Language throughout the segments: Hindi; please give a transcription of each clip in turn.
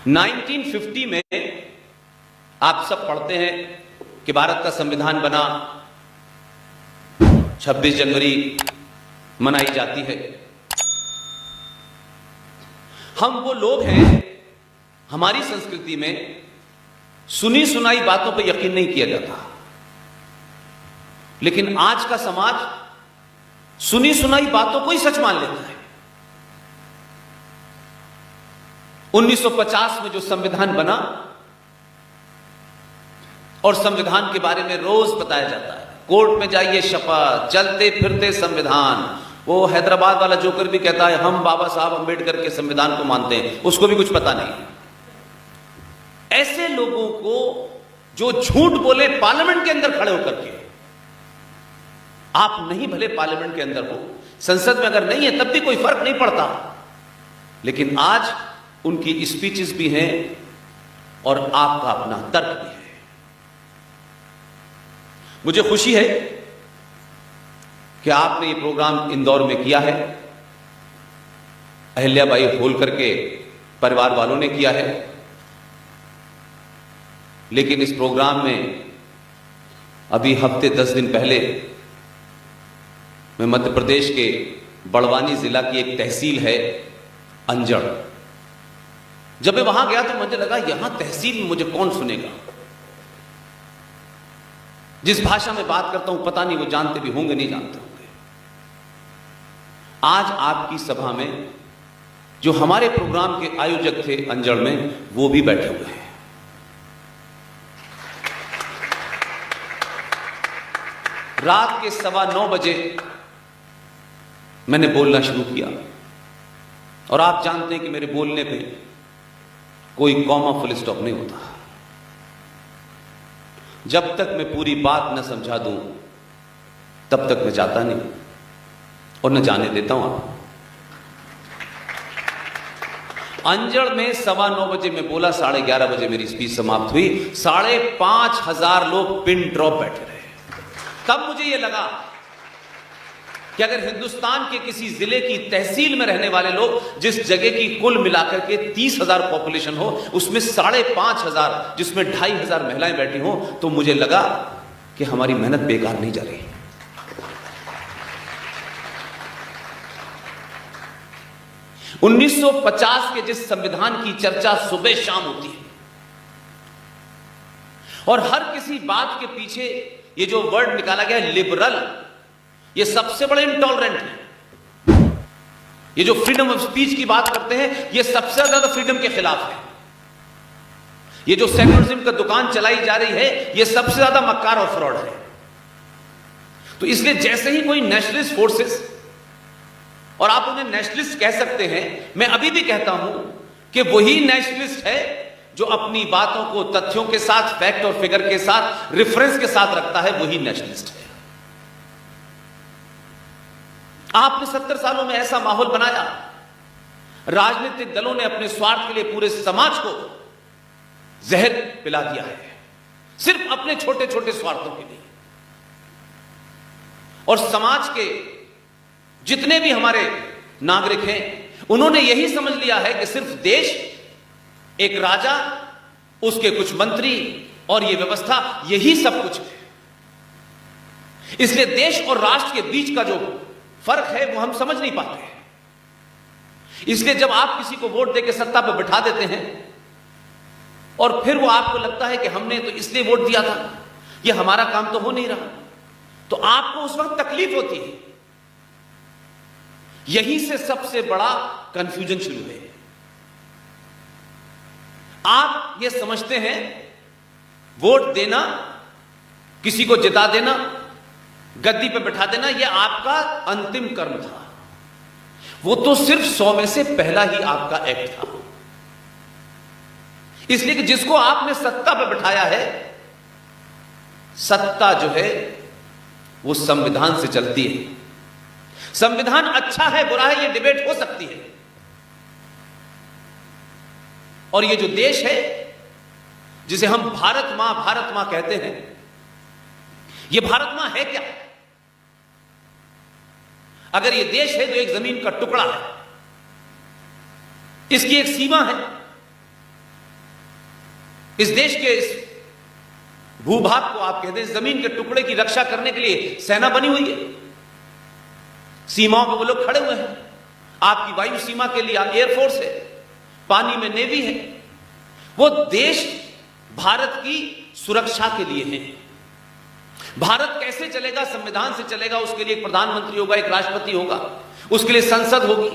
1950 में आप सब पढ़ते हैं कि भारत का संविधान बना, 26 जनवरी मनाई जाती है। हम वो लोग हैं, हमारी संस्कृति में सुनी सुनाई बातों पर यकीन नहीं किया जाता, लेकिन आज का समाज सुनी सुनाई बातों को ही सच मान लेता है। 1950 में जो संविधान बना और संविधान के बारे में रोज बताया जाता है, कोर्ट में जाइए शपथ, चलते फिरते संविधान। वो हैदराबाद वाला जोकर भी कहता है हम बाबा साहब अंबेडकर के संविधान को मानते हैं, उसको भी कुछ पता नहीं। ऐसे लोगों को जो झूठ बोले पार्लियामेंट के अंदर खड़े होकर के, आप नहीं भले पार्लियामेंट के अंदर हो, संसद में अगर नहीं है तब भी कोई फर्क नहीं पड़ता, लेकिन आज उनकी स्पीचेस भी हैं और आपका अपना तर्क भी है। मुझे खुशी है कि आपने ये प्रोग्राम इंदौर में किया है, अहिल्याबाई होलकर के परिवार वालों ने किया है, लेकिन इस प्रोग्राम में अभी हफ्ते 10 दिन पहले मैं मध्य प्रदेश के बड़वानी जिला की एक तहसील है अंजड़, जब मैं वहां गया तो मुझे लगा यहां तहसील में मुझे कौन सुनेगा। जिस भाषा में बात करता हूं पता नहीं वो जानते भी होंगे नहीं जानते होंगे। आज आपकी सभा में जो हमारे प्रोग्राम के आयोजक थे अंजड़ में, वो भी बैठे हुए हैं। रात के 9:15 बजे मैंने बोलना शुरू किया और आप जानते हैं कि मेरे बोलने पे कोई कॉमा फुल स्टॉप नहीं होता। जब तक मैं पूरी बात न समझा दूं तब तक मैं जाता नहीं और न जाने देता हूं। आप अंजड़ में 9:15 बजे मैं बोला, 11:30 बजे मेरी स्पीच समाप्त हुई। 5,500 लोग पिन ड्रॉप बैठे रहे। तब मुझे यह लगा कि अगर हिंदुस्तान के किसी जिले की तहसील में रहने वाले लोग, जिस जगह की कुल मिलाकर के 30,000 पॉपुलेशन हो, उसमें 5,500 जिसमें 2,500 महिलाएं बैठी हो, तो मुझे लगा कि हमारी मेहनत बेकार नहीं जा रही। – 1950 के जिस संविधान की चर्चा सुबह शाम होती है और हर किसी बात के पीछे ये जो वर्ड निकाला गया है लिबरल, ये सबसे बड़े इंटॉलरेंट है। ये जो फ्रीडम ऑफ स्पीच की बात करते हैं, ये सबसे ज्यादा फ्रीडम के खिलाफ है। ये जो सेक्युलरिज्म का दुकान चलाई जा रही है, ये सबसे ज्यादा मक्कार और फ्रॉड है। तो इसलिए जैसे ही कोई नेशनलिस्ट फोर्सेस, और आप उन्हें नेशनलिस्ट कह सकते हैं, मैं अभी भी कहता हूं कि वही नेशनलिस्ट है जो अपनी बातों को तथ्यों के साथ, फैक्ट और फिगर के साथ, रेफरेंस के साथ रखता है, वही नेशनलिस्ट है। आपने 70 सालों में ऐसा माहौल बनाया, राजनीतिक दलों ने अपने स्वार्थ के लिए पूरे समाज को जहर पिला दिया है, सिर्फ अपने छोटे छोटे स्वार्थों के लिए। और समाज के जितने भी हमारे नागरिक हैं, उन्होंने यही समझ लिया है कि सिर्फ देश, एक राजा, उसके कुछ मंत्री और यह व्यवस्था, यही सब कुछ है। इसलिए देश और राष्ट्र के बीच का जो फर्क है वो हम समझ नहीं पाते। इसलिए जब आप किसी को वोट देकर सत्ता पर बिठा देते हैं और फिर वो आपको लगता है कि हमने तो इसलिए वोट दिया था, ये हमारा काम तो हो नहीं रहा, तो आपको उस वक्त तकलीफ होती है। यहीं से सबसे बड़ा कंफ्यूजन शुरू है। आप ये समझते हैं वोट देना, किसी को जिता देना, गद्दी पे बैठा देना, यह आपका अंतिम कर्म था। वो तो सिर्फ 100 में से पहला ही आपका एक्ट था। इसलिए कि जिसको आपने सत्ता पे बिठाया है, सत्ता जो है वो संविधान से चलती है। संविधान अच्छा है बुरा है, ये डिबेट हो सकती है। और ये जो देश है जिसे हम भारत मां कहते हैं, ये भारत मां है क्या? अगर ये देश है तो एक जमीन का टुकड़ा है, इसकी एक सीमा है, इस देश के इस भूभाग को आप कहते हैं जमीन के टुकड़े की रक्षा करने के लिए सेना बनी हुई है, सीमाओं पर वो लोग खड़े हुए हैं। आपकी वायु सीमा के लिए एयरफोर्स है, पानी में नेवी है। वो देश भारत की सुरक्षा के लिए है। भारत कैसे चलेगा? संविधान से चलेगा। उसके लिए एक प्रधानमंत्री होगा, एक राष्ट्रपति होगा, उसके लिए संसद होगी,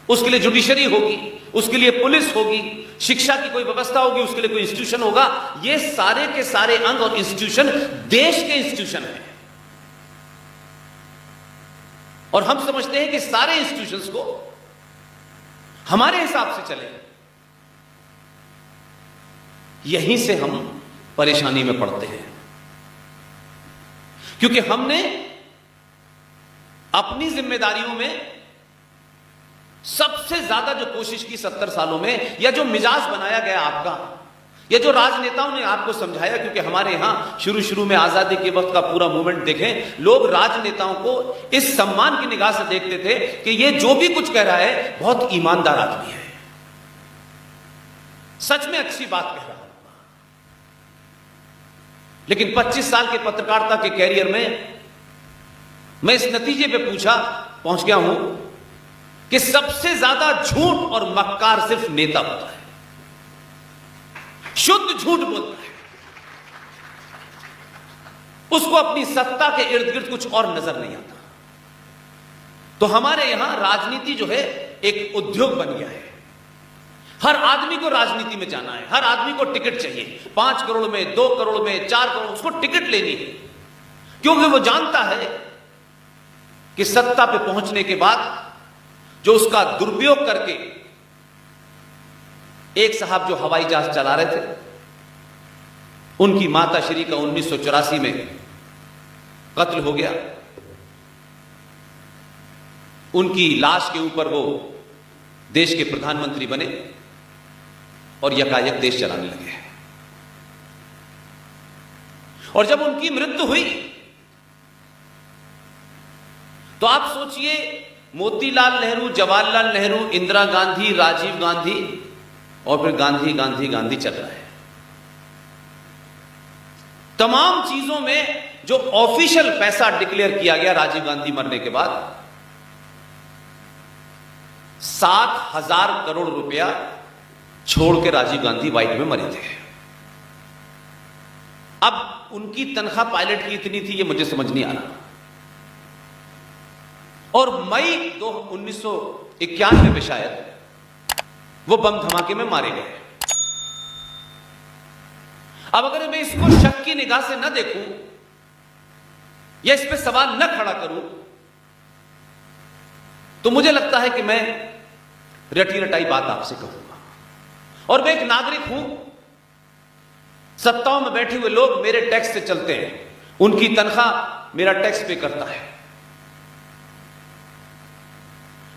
उसके लिए जुडिशरी होगी, उसके लिए पुलिस होगी, शिक्षा की कोई व्यवस्था होगी, उसके लिए कोई इंस्टीट्यूशन होगा। ये सारे के सारे अंग और इंस्टीट्यूशन देश के इंस्टीट्यूशन हैं। और हम समझते हैं कि सारे इंस्टीट्यूशंस को हमारे हिसाब से चले। यहीं से हम परेशानी में पड़ते हैं, क्योंकि हमने अपनी जिम्मेदारियों में सबसे ज्यादा जो कोशिश की 70 सालों में, या जो मिजाज बनाया गया आपका, या जो राजनेताओं ने आपको समझाया, क्योंकि हमारे यहां शुरू में आजादी के वक्त का पूरा मूवमेंट देखें, लोग राजनेताओं को इस सम्मान की निगाह से देखते थे कि ये जो भी कुछ कह रहा है बहुत ईमानदार आदमी है, सच में अच्छी बात कह रहा है। लेकिन 25 साल के पत्रकारिता के कैरियर में मैं इस नतीजे पे पहुंच गया हूं कि सबसे ज्यादा झूठ और मक्कार सिर्फ नेता होता है, शुद्ध झूठ बोलता है। उसको अपनी सत्ता के इर्द गिर्द कुछ और नजर नहीं आता। तो हमारे यहां राजनीति जो है एक उद्योग बन गया है। हर आदमी को राजनीति में जाना है, हर आदमी को टिकट चाहिए। 5 करोड़ में, 2 करोड़ में, 4 करोड़, उसको टिकट लेनी है, क्योंकि वो जानता है कि सत्ता पे पहुंचने के बाद जो उसका दुरुपयोग करके, एक साहब जो हवाई जहाज चला रहे थे, उनकी माता श्री का 1984 में कत्ल हो गया। उनकी लाश के ऊपर वो देश के प्रधानमंत्री बने और यकायक देश चलाने लगे। और जब उनकी मृत्यु हुई तो आप सोचिए, मोतीलाल नेहरू, जवाहरलाल नेहरू, इंदिरा गांधी, राजीव गांधी, और फिर गांधी गांधी गांधी चल रहा है। तमाम चीजों में जो ऑफिशियल पैसा डिक्लेयर किया गया राजीव गांधी मरने के बाद, 7,000 करोड़ रुपया छोड़ के राजीव गांधी वाइट में मरे थे। अब उनकी तनख्वाह पायलट की इतनी थी, ये मुझे समझ नहीं आ रहा। और मई 1991 में शायद वो बम धमाके में मारे गए। अब अगर मैं इसको शक की निगाह से न देखूं या इस पे सवाल न खड़ा करूं, तो मुझे लगता है कि मैं रटी रटाई बात आपसे कहूंगा। और मैं एक नागरिक हूं, सत्ताओं में बैठे हुए लोग मेरे टैक्स से चलते हैं, उनकी तनख्वाह मेरा टैक्स पे करता है।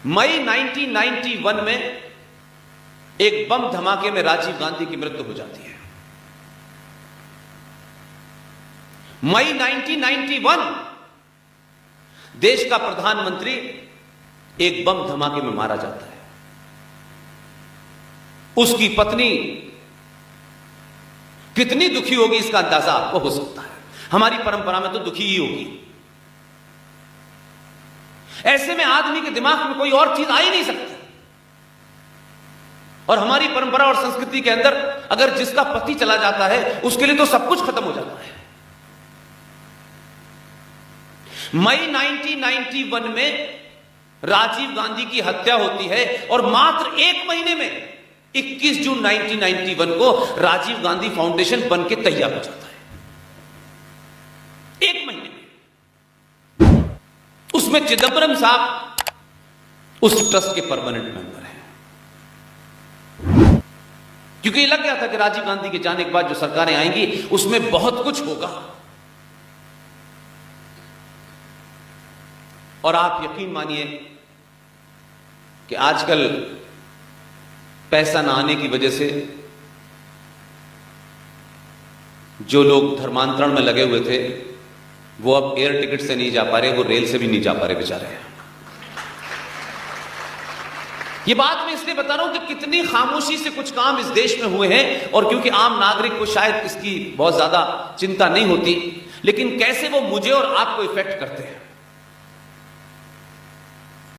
मई 1991 में एक बम धमाके में राजीव गांधी की मृत्यु हो जाती है। मई 1991 देश का प्रधानमंत्री एक बम धमाके में मारा जाता है। उसकी पत्नी कितनी दुखी होगी इसका अंदाजा आपको हो सकता है। हमारी परंपरा में तो दुखी ही होगी। ऐसे में आदमी के दिमाग में कोई और चीज आ ही नहीं सकती। और हमारी परंपरा और संस्कृति के अंदर अगर जिसका पति चला जाता है उसके लिए तो सब कुछ खत्म हो जाता है। मई 1991 में राजीव गांधी की हत्या होती है और मात्र 1 महीने में 21 जून 1991 को राजीव गांधी फाउंडेशन बन के तैयार हो जाता है। 1 महीने में। उसमें चिदंबरम साहब उस ट्रस्ट के परमानेंट मेंबर हैं, क्योंकि ये लग गया था कि राजीव गांधी के जाने के बाद जो सरकारें आएंगी उसमें बहुत कुछ होगा। और आप यकीन मानिए कि आजकल पैसा ना आने की वजह से जो लोग धर्मांतरण में लगे हुए थे वो अब एयर टिकट से नहीं जा पा रहे, वो रेल से भी नहीं जा पा रहे बेचारे। ये बात मैं इसलिए बता रहा हूं कि कितनी खामोशी से कुछ काम इस देश में हुए हैं, और क्योंकि आम नागरिक को शायद इसकी बहुत ज्यादा चिंता नहीं होती, लेकिन कैसे वो मुझे और आपको इफेक्ट करते हैं।